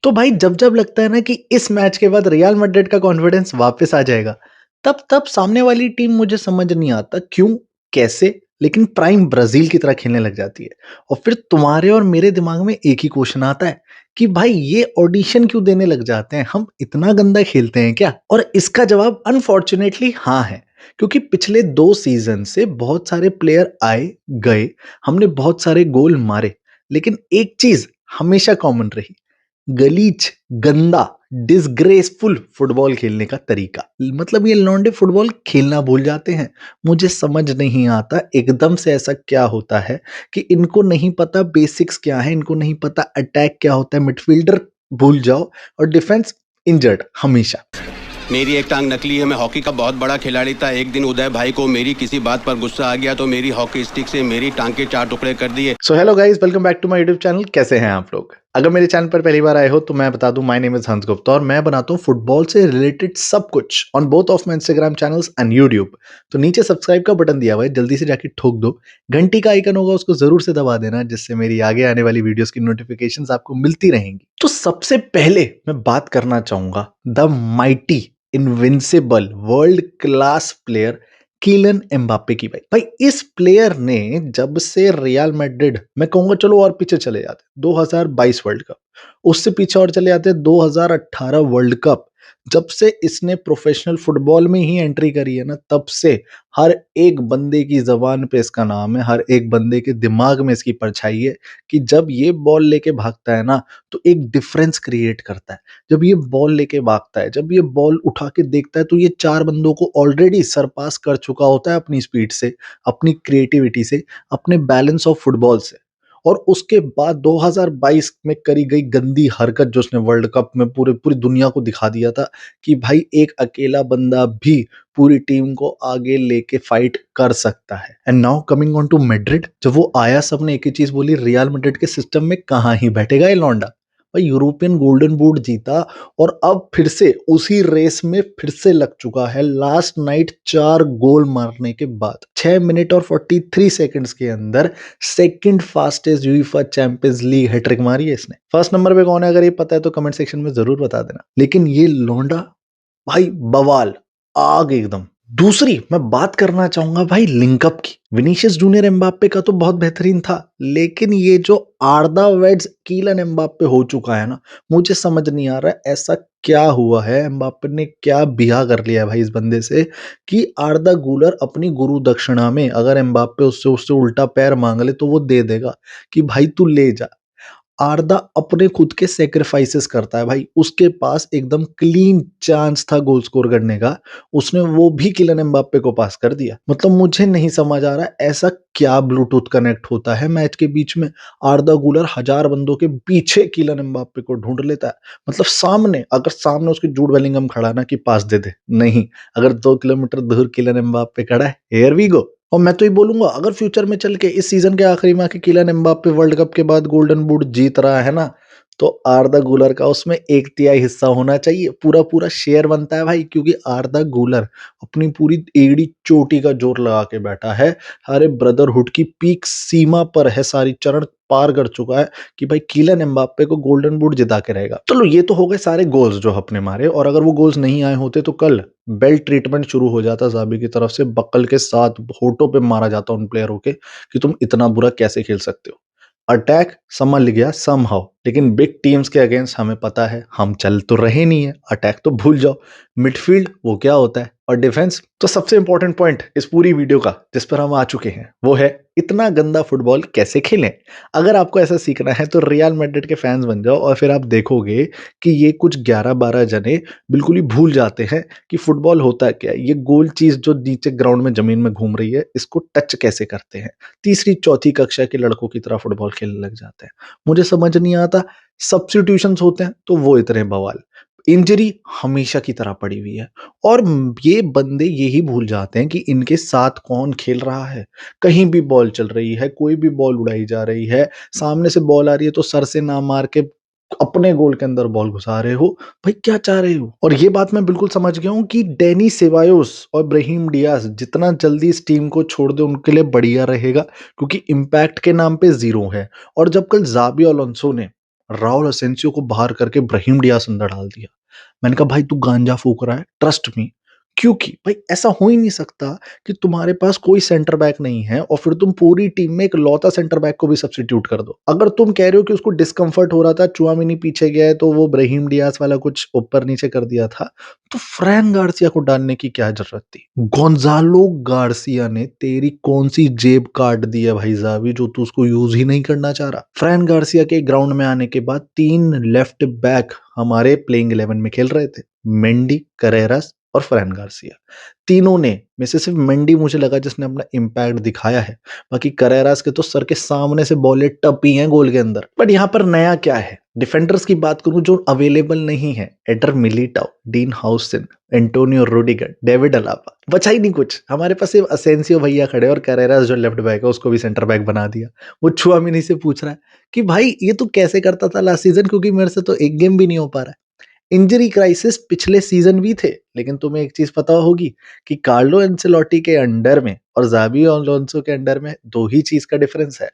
तो भाई जब-जब लगता है ना कि इस मैच के बाद रियल मैड्रिड का कॉन्फिडेंस वापस आ जाएगा, तब-तब सामने वाली टीम मुझे समझ नहीं आता क्यों, कैसे, लेकिन प्राइम ब्राज़ील की तरह खेलने लग जाती है। और फिर तुम्हारे और मेरे दिमाग में एक ही क्वेश्चन आता है कि भाई ये ऑडिशन क्यों देने लग जाते हैं? हम इतना गंदा खेलते हैं क्या? और इसका जवाब अनफॉर्च्यूनेटली हाँ है, क्योंकि पिछले 2 सीज़न से बहुत सारे प्लेयर आए, गए, हमने बहुत सारे गोल मारे, लेकिन एक चीज़ हमेशा कॉमन रही, गलीच, गंदा, डिसग्रेसफुल फुटबॉल खेलने का तरीका। मतलब ये लौंडे फुटबॉल खेलना भूल जाते हैं। मुझे समझ नहीं आता एकदम से ऐसा क्या होता है कि इनको नहीं पता बेसिक्स क्या है, इनको नहीं पता अटैक क्या होता है, मिडफील्डर भूल जाओ और डिफेंस इंजर्ड हमेशा। मेरी एक टांग नकली है। मैं हॉकी का बहुत बड़ा खिलाड़ी था। एक दिन उदय भाई को मेरी किसी बात पर गुस्सा आ गया तो मेरी हॉकी स्टिक से मेरी टांग के 4 टुकड़े कर दिए। So hello guys, welcome back to my YouTube channel. कैसे हैं आप लोग? अगर मेरे चैनल पर पहली बार आए हो तो मैं बता दूं, माय नेम इज हंस गुप्ता और मैं बनाता हूं फुटबॉल से रिलेटेड सब कुछ on both of my Instagram channels and YouTube. तो नीचे सब्सक्राइब का बटन दिया हुआ है, जल्दी से जाके ठोक दो। घंटी का आइकन होगा, उसको जरूर से दबा देना, जिससे मेरी आगे आने वाली वीडियोस की नोटिफिकेशंस आपको मिलती रहेंगी। तो सबसे पहले मैं बात करना चाहूंगा the mighty invincible world class player kiln Mbappe की। भाई इस प्लेयर ने जब से रियल मैड्रिड, मैं कहूंगा चलो और पीछे चले जाते 2022 वर्ल्ड कप, उससे पीछे और चले जाते 2018 वर्ल्ड कप, जब से इसने प्रोफेशनल फुटबॉल में ही एंट्री करी है ना, तब से हर एक बंदे की जबान पे इसका नाम है, हर एक बंदे के दिमाग में इसकी परछाई है कि जब ये बॉल लेके भागता है ना तो एक डिफरेंस क्रिएट करता है। जब ये बॉल लेके भागता है, जब ये बॉल उठा के देखता है तो ये 4 बंदों को ऑलरेडी सरपास कर चुका होता है अपनी स्पीड से, अपनी क्रिएटिविटी से, अपने बैलेंस ऑफ फुटबॉल से। और उसके बाद 2022 में करी गई गंदी हरकत जो उसने वर्ल्ड कप में पूरी दुनिया को दिखा दिया था कि भाई एक अकेला बंदा भी पूरी टीम को आगे लेके फाइट कर सकता है। And now coming on to Madrid, जब वो आया सबने एक ही चीज बोली, रियल मैड्रिड के सिस्टम में कहाँ ही बैठेगा ये लौंडा। भाई यूरोपियन गोल्डन बूट जीता और अब फिर से उसी रेस में फिर से लग चुका है। लास्ट नाइट 4 गोल मारने के बाद 6 मिनट और 43 सेकंड्स के अंदर second fastest UEFA champions league hattrick मारी है इसने। फर्स्ट नंबर पे कौन है अगर ये पता है तो कमेंट सेक्शन में जरूर बता देना। लेकिन ये लोंडा भाई बवाल, आग एकदम। दूसरी मैं बात करना चाहूंगा भाई लिंकअप की। विनीशियस जूनियर एम्बाप्पे का तो बहुत बेहतरीन था, लेकिन ये जो आर्दा वेड्स कीलन एम्बाप्पे हो चुका है ना, मुझे समझ नहीं आ रहा है ऐसा क्या हुआ है, एम्बाप्पे ने क्या बिहा कर लिया है भाई इस बंदे से कि आर्दा गुलर अपनी गुरु दक्षिणा में अगर एम्बाप्पे उससे उससे उल्टा पैर मांग ले तो वो दे देगा कि भाई तू ले जा। आर्दा अपने खुद के सैक्रिफाइसेस करता है भाई, उसके पास एकदम क्लीन चांस था गोल स्कोर करने का, उसने वो भी किलियन एम्बाप्पे को पास कर दिया। मतलब मुझे नहीं समझ आ रहा ऐसा क्या ब्लूटूथ कनेक्ट होता है मैच के बीच में। आर्दा गुलर 1000 बंदों के पीछे किलियन एम्बाप्पे को ढूंढ लेता है। मतलब सामने, अगर सामने उसके जूड बेलिंगम खड़ा ना कि पास दे दे, नहीं, अगर 2 किलोमीटर दूर किलियन एम्बाप्पे खड़ा है, हियर वी गो। और मैं तो ये बोलूंगा अगर फ्यूचर में चल के इस सीजन के आखिरी में आके किलियन एम्बाप्पे वर्ल्ड कप के बाद गोल्डन बूट जीत रहा है ना, तो आर्दा गुलर का उसमें 1/3 हिस्सा होना चाहिए। पूरा पूरा शेयर बनता है भाई, क्योंकि आर्दा गुलर अपनी पूरी एड़ी चोटी का जोर लगा के बैठा है, हरे ब्रदरहुड की पीक सीमा पर है, सारी चरण पार कर चुका है कि भाई किलियन एम्बाप्पे को गोल्डन बूट जिता के रहेगा। चलो ये तो हो गए सारे गोल्स जो अपने मारे, और अगर वो गोल्स नहीं आए होते तो कल बेल्ट ट्रीटमेंट शुरू हो जाता जाबी की तरफ से, बक्कल के साथ होठों पे मारा जाता उन प्लेयरों के कि तुम इतना बुरा कैसे खेल सकते हो। अटैक संभल गया समहाउ, लेकिन बिग टीम्स के अगेंस्ट हमें पता है हम चल तो रहे नहीं है। अटैक तो भूल जाओ, मिडफील्ड वो क्या होता है, और डिफेंस। तो सबसे इंपॉर्टेंट पॉइंट इस पूरी वीडियो का जिस पर हम आ चुके हैं वो है इतना गंदा फुटबॉल कैसे खेलें। अगर आपको ऐसा सीखना है तो रियल मैड्रिड के फैंस बन जाओ, और फिर आप देखोगे कि ये कुछ 11-12 जने बिल्कुल ही भूल जाते हैं कि फुटबॉल होता क्या है। ये गोल चीज जो नीचे ग्राउंड में जमीन में घूम रही है, इसको टच कैसे करते हैं। तीसरी चौथी कक्षा के लड़कों की तरह फुटबॉल खेलने लग जाते हैं। मुझे समझ नहीं आता, सब्स्टिट्यूशंस होते हैं तो वो इतने बवाल, इंजरी हमेशा की तरह पड़ी हुई है। और ये बंदे यही भूल जाते हैं कि इनके साथ कौन खेल रहा है। कहीं भी बॉल चल रही है, कोई भी बॉल उड़ाई जा रही है, सामने से बॉल आ रही है तो सर से ना मार के अपने गोल के अंदर बॉल घुसा रहे हो। भाई क्या चाह रहे हो। और ये बात मैं बिल्कुल समझ गया हूं कि डेनी सेबायोस और ब्राहीम डियाज जितना जल्दी इस टीम को छोड़ दे उनके लिए बढ़िया रहेगा, क्योंकि इम्पैक्ट के नाम पे जीरो है। और जब कल जाबी अलोंसो ने राउल असेंसियो को बाहर करके ब्राहिम डियास अंदर डाल दिया। मैंने कहा भाई तू गांजा फूक रहा है, ट्रस्ट मी। क्योंकि भाई ऐसा हो ही नहीं सकता कि तुम्हारे पास कोई सेंटर बैक नहीं है और फिर तुम पूरी टीम में एक लौता सेंटर बैक को भी सब्स्टिट्यूट कर दो। अगर तुम कह रहे हो कि उसको डिस्कंफर्ट हो रहा था, चुआमिनी पीछे गया है तो वो ब्राहिम डियास वाला कुछ ऊपर नीचे कर दिया था, तो फ्रैन गार्सिया को डालने की क्या जरूरत थी? गोंजालो गार्सिया ने तेरी कौन सी जेब काट दी है भाई जावी, जो तू उसको यूज ही नहीं करना चाह रहा? फ्रैन गार्सिया के ग्राउंड में आने के बाद 3 लेफ्ट बैक हमारे प्लेइंग 11 में खेल रहे थे, मेंडी, करेरास और फ्रैन गार्सिया। तीनों ने में से सिर्फ मेंडी मुझे लगा जिसने अपना इम्पैक्ट दिखाया है, बाकी करेरास के तो सर के सामने से बॉलें टपी हैं गोल के अंदर। बट यहाँ पर नया क्या है? डिफेंडर्स की बात करूं जो अवेलेबल नहीं है, adder Militão, dean हाउसन, Antonio Rudiger, David Alaba, बचा ही नहीं कुछ। हमारे पास सिर्फ असेंसियो भैया खड़े और करेरास जो लेफ्ट बैक है उसको भी सेंटर बैक बना दिया। वो चुआमिनी से पूछ रहा है कि भाई ये तू कैसे करता था लास्ट सीजन, क्योंकि मेरे से तो एक गेम भी नहीं हो पा रहा है। इंजरी क्राइसिस पिछले सीजन भी थे, लेकिन तुम्हें एक चीज पता होगी कि कार्लो एंसेलोटी के अंडर में और जाबी अलोंसो के अंडर में दो ही चीज का डिफरेंस है।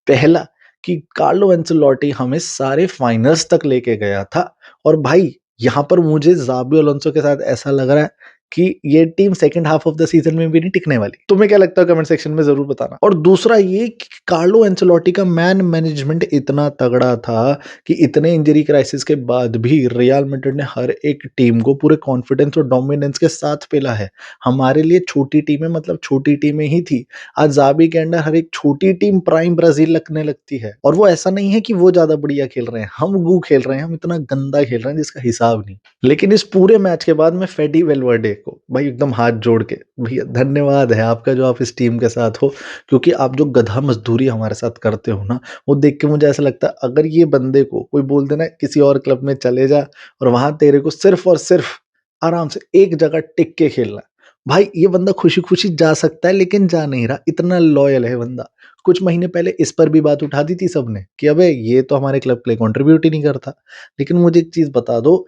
पहला कि कार्लो एंसेलोटी हमें सारे फाइनल्स तक लेके गया था, और भाई यहाँ पर मुझे जाबी अलोंसो के साथ ऐसा लग रहा है कि ये team second half of the season में भी नहीं टिकने वाली। तुम्हें क्या लगता है कमेंट सेक्शन में जरूर बताना। और दूसरा ये कि कार्लो एंसेलोटी का मैन मैनेजमेंट इतना तगड़ा था कि इतने इंजरी क्राइसिस के बाद भी रियल मैड्रिड ने हर एक टीम को पूरे कॉन्फिडेंस और डोमिनेंस के साथ पेला है। हमारे लिए छोटी टीमें मतलब छोटी टीमें ही थी। आज जाबी के अंडर हर एक छोटी टीम प्राइम ब्राजील लगने लगती है, और वो ऐसा नहीं है कि वो ज्यादा बढ़िया खेल रहे हैं, हम गू खेल रहे हैं, हम इतना गंदा खेल रहे हैं जिसका हिसाब नहीं। लेकिन इस पूरे मैच के बाद मैं फेडी वेलवर्डे को भाई एकदम हाथ जोड़ के, भैया धन्यवाद है आपका जो आप इस टीम के साथ हो, क्योंकि आप जो गधा मजदूरी हमारे साथ करते हो ना, वो देख के मुझे ऐसा लगता है अगर ये बंदे को कोई बोल देना किसी और क्लब में चले जा और वहां तेरे को सिर्फ और सिर्फ आराम से एक जगह टिक के खेलना, भाई ये बंदा खुशी खुशी जा सकता है, लेकिन जा नहीं रहा, इतना लॉयल है बंदा। कुछ महीने पहले इस पर भी बात उठा दी थी सबने कि अबे ये तो हमारे क्लब के लिए कंट्रीब्यूट ही नहीं करता। लेकिन मुझे एक चीज बता दो,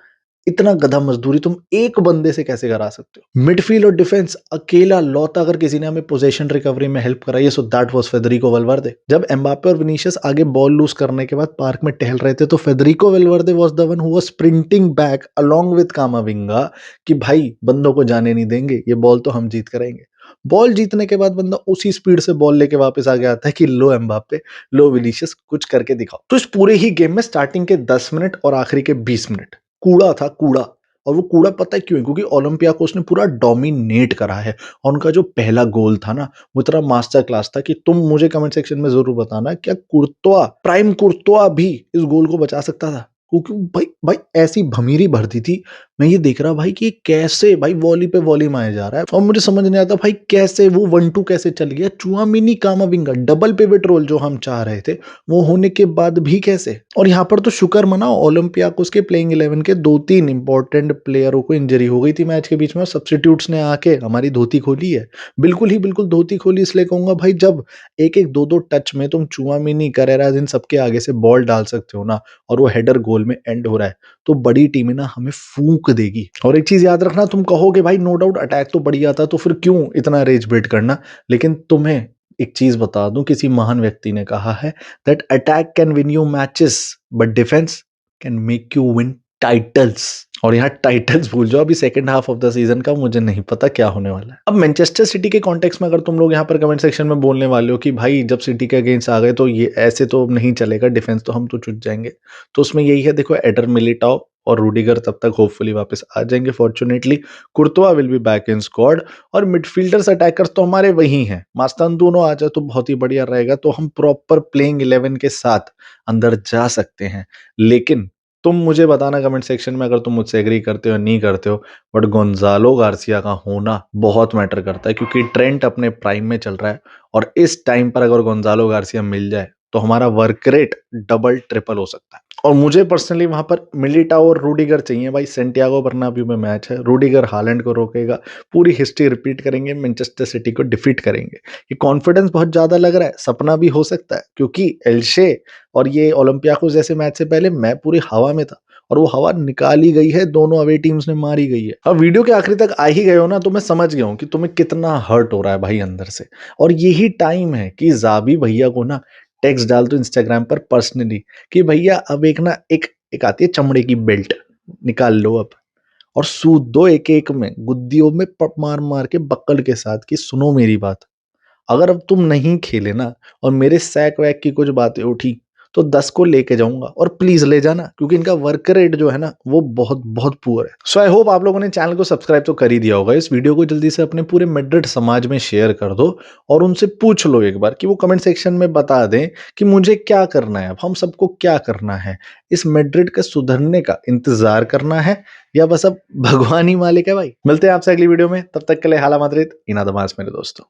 इतना गधा मजदूरी तुम एक बंदे से कैसे करा सकते हो? मिडफील्ड और डिफेंस अकेला लौता अगर किसी ने हमें पोजीशन रिकवरी में हेल्प कराई है, सो दैट वाज फेडरिको वेलवर्दे। जब एम्बापे और विनीशियस आगे बॉल लूज करने के बाद पार्क में टहल रहे थे, तो Federico वेलवर्दे was the one who was sprinting back along with कामाविंगा कि भाई बंदों को जाने नहीं देंगे, ये बॉल तो हम जीत करेंगे। बॉल जीतने के बाद बंदा उसी स्पीड से बॉल लेके वापस आ गया था कि लो एम्बापे, लो विनीशियस, कुछ करके दिखाओ। तो इस पूरे ही गेम में स्टार्टिंग के 10 मिनट और आखिरी के 20 मिनट कूड़ा था, कूड़ा। और वो कूड़ा पता है क्यों है? क्योंकि ओलंपियाकोस ने पूरा डोमिनेट करा है, और उनका जो पहला गोल था ना, वो इतना मास्टर क्लास था कि तुम मुझे कमेंट सेक्शन में जरूर बताना क्या कुर्तोआ, प्राइम कुर्तोआ भी इस गोल को बचा सकता था? क्योंकि भाई भाई ऐसी भमीरी भरती थी। मैं ये देख रहा भाई कि कैसे भाई वॉली पे वॉली मारे जा रहा है, और मुझे समझ नहीं आता भाई कैसे वो 1-2 कैसे चल गया। चुआमिनी कामाविंगा डबल पिवट रोल जो हम चाह रहे थे वो होने के बाद भी कैसे? और यहाँ पर तो शुक्र मनाओ ओलंपियाकोस के प्लेइंग 11 के 2-3 इंपॉर्टेंट प्लेयरों को इंजरी हो गई थी मैच के बीच में, और सब्स्टिट्यूट्स ने आके हमारी धोती खोली है। बिल्कुल ही बिल्कुल धोती खोली, इसलिए कहूंगा भाई जब एक एक दो दो टच में तुम चुआमिनी, करेरास इन सबके आगे से बॉल डाल सकते हो ना, और वो हेडर गोल में एंड हो रहा है, तो बड़ी टीमें ना हमें फूंक देगी। और एक चीज याद रखना, तुम कहोगे भाई नो डाउट अटैक तो बढ़िया था, तो फिर क्यों इतना रेज बेट करना? लेकिन तुम्हें एक चीज बता दूं, किसी महान व्यक्ति ने कहा है that attack can win you matches but defence can make you win titles. और यहाँ टाइटल्स भूल जाओ, अभी second half of the season का मुझे नहीं पता क्या होने वाला है। अब मैनचेस्टर सिटी के कॉन्टेक्स्ट में अगर तुम लोग यहाँ पर कमेंट सेक्शन में बोलने वाले हो कि भाई जब सिटी के अगेंस्ट आ गए तो ये ऐसे तो नहीं चलेगा, डिफेंस तो हम तो चुट जाएंगे, तो उसमें यही है, देखो एडर मिलिटाओ और रूडिगर तब तक होपफुली वापस आ जाएंगे fortunately. Courtois will be back in squad, और मिडफील्डर्स अटैकर्स तो हमारे वही हैं। मास्तान दोनों आ जाए तो बहुत ही बढ़िया रहेगा, तो हम प्रॉपर प्लेइंग 11 के साथ अंदर जा सकते हैं। लेकिन तुम मुझे बताना कमेंट सेक्शन में अगर तुम मुझसे एग्री करते हो या नहीं करते हो, बट गोंजालो गार्सिया का होना बहुत मैटर करता है, क्योंकि ट्रेंट अपने प्राइम में चल रहा है, और इस टाइम पर अगर गोंजालो गार्सिया मिल जाए तो हमारा वर्क रेट डबल ट्रिपल हो सकता है। और मुझे पर्सनली वहां पर मिलिटाओ और रूडिगर चाहिए भाई। सेंटियागो बर्नाब्यू में मैच है, रूडिगर हालैंड को रोकेगा, पूरी हिस्ट्री रिपीट करेंगे, मैनचेस्टर सिटी को डिफीट करेंगे। ये कॉन्फिडेंस बहुत ज्यादा लग रहा है, सपना भी हो सकता है, क्योंकि एल्शे और ये ओलंपियाकोस जैसे मैच से पहले मैं पूरी हवा में था, और वो हवा निकाली गई है, दोनों अवे टीम्स ने मारी गई है। अब वीडियो के आखिरी तक आ ही गए हो ना, तो मैं समझ गया हूं कि तुम्हें कितना हर्ट हो रहा है भाई अंदर से। और यही टाइम है कि जाबी भैया को ना टेक्स्ट डाल दो इंस्टाग्राम पर पर्सनली कि भैया अब एक आती है चमड़े की बेल्ट, निकाल लो अब और सूद दो एक-एक में, गुद्दियों में पट मार-मार के बक्कल के साथ कि सुनो मेरी बात। अगर अब तुम नहीं खेले ना और मेरे सैक-वैक की कुछ बातें उठी, तो 10 को लेके जाऊँगा और प्लीज़ ले जाना क्योंकि इनका वर्क रेट जो है ना, वो बहुत पुअर है। सो आई होप आप लोगों ने चैनल को सब्सक्राइब तो कर ही दिया होगा। इस वीडियो को जल्दी से अपने पूरे मैड्रिड समाज में शेयर कर दो और उनसे पूछ लो एक बार कि वो कमेंट सेक्शन में बता दें कि मुझे क्या करना है, अब हम सबको क्या करना है? इस मैड्रिड के सुधरने का इंतज़ार करना है या बस अब भगवान ही मालिक है भाई? मिलते हैं आपसे अगली वीडियो में, तब तक के लिए हाला माद्रिद, इन अदमास मेरे दोस्तों।